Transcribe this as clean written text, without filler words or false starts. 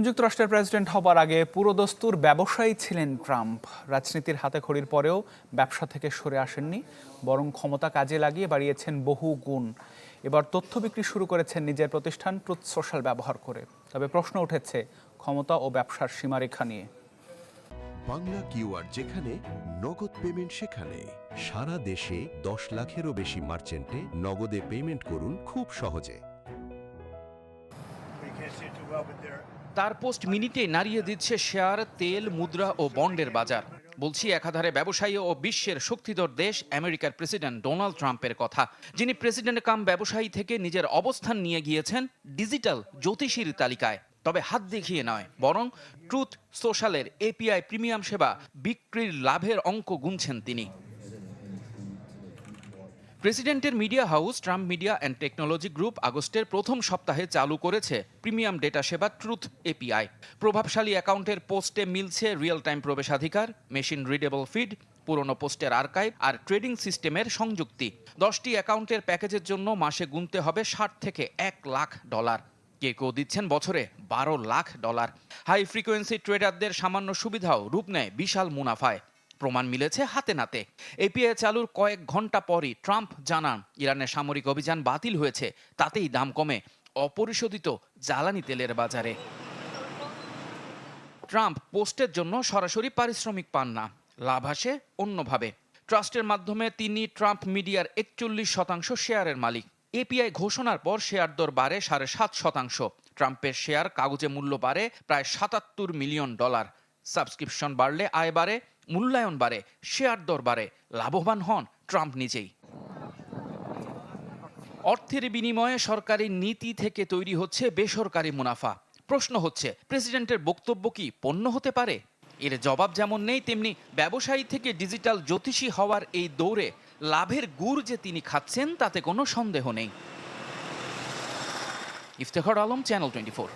যুক্তরাষ্ট্রের প্রেসিডেন্ট হবার আগে পুরোদস্তুর ব্যবসায়ী ছিলেন ট্রাম্প। রাজনীতির হাতেখড়ির পরেও ব্যবসা থেকে সরে আসেননি, বরং ক্ষমতা কাজে লাগিয়ে বাড়িয়েছেন বহু গুণ। এবার তথ্য বিক্রি শুরু করেছেন নিজের প্রতিষ্ঠান ট্রুথ সোশ্যাল ব্যবহার করে। তবে প্রশ্ন উঠেছে ক্ষমতা ও ব্যবসার সীমারেখা নিয়ে। বাংলা কিউআর যেখানে নগদ পেমেন্ট সেখানে সারা দেশে 10 লাখেরও বেশি মার্চেন্টে নগদে পেমেন্ট করুন খুব সহজে। তার পোস্ট মিনিটে নাড়িয়ে দিচ্ছে শেয়ার, তেল, মুদ্রা ও বন্ডের বাজার। বলছি একাধারে ব্যবসায়ী ও বিশ্বের শক্তিধর দেশ আমেরিকার প্রেসিডেন্ট ডোনাল্ড ট্রাম্পের কথা, যিনি প্রেসিডেন্ট কাম ব্যবসায়ী থেকে নিজের অবস্থান নিয়ে গিয়েছেন ডিজিটাল জ্যোতিষীর তালিকায়। তবে হাত দেখিয়ে নয়, বরং ট্রুথ সোশ্যালের এপিআই প্রিমিয়াম সেবা বিক্রির লাভের অঙ্ক গুনছেন তিনি। প্রেসিডেন্টের media house Trump media and technology group আগস্টের প্রথম সপ্তাহে চালু করেছে প্রিমিয়াম ডেটা সেবা ট্রুথ এপিআই। প্রভাবশালী অ্যাকাউন্টের পোস্টে মিলছে রিয়েল টাইম প্রবেশাধিকার, মেশিন রিডেবল ফিড, পুরনো পোস্টের আর্কাইভ আর ট্রেডিং সিস্টেমের সংযুক্তি। 10টি অ্যাকাউন্টের প্যাকেজের জন্য মাসে গুনতে হবে $60 থেকে $1 লাখ। কেউ দিচ্ছেন বছরে $12 লাখ। হাই ফ্রিকোয়েন্সি ট্রেডারদের সামান্য সুবিধাও রূপ নেয় বিশাল মুনাফায়। প্রমাণ মিলেছে হাতে নাতে। এপিআই চালুর কয়েক ঘন্টা পরই ট্রাম্প জানান ইরানের সামরিক অভিযান বাতিল হয়েছে, তাতেই দাম কমে অপরিশোধিত জ্বালানি তেলের বাজারে। ট্রাম্প পোস্টের জন্য সরাসরি পারিশ্রমিক পান না, লাভ আসে অন্যভাবে। ট্রাস্টের মাধ্যমে তিনি ট্রাম্প মিডিয়ার 41% শেয়ারের মালিক। এপিআই ঘোষণার পর শেয়ার দর বাড়ে $7.5%। ট্রাম্পের শেয়ার কাগজে মূল্য বাড়ে প্রায় $77 মিলিয়ন। সাবস্ক্রিপশন বাড়লে আয় বাড়ে, মূল্যায়ন বাড়ে, শেয়ার দর বাড়ে, লাভবান হন ট্রাম্প নিজেই। অর্থের বিনিময়ে সরকারি নীতি থেকে তৈরি হচ্ছে বেসরকারি মুনাফা। প্রশ্ন হচ্ছে, প্রেসিডেন্টের বক্তব্য কি পণ্য হতে পারে? এর জবাব যেমন নেই, তেমনি ব্যবসায়ী থেকে ডিজিটাল জ্যোতিষী হওয়ার এই দৌড়ে লাভের গুড় যে তিনি খাচ্ছেন তাতে কোনো সন্দেহ নেই। ইফতেখার আলম, চ্যানেল 24।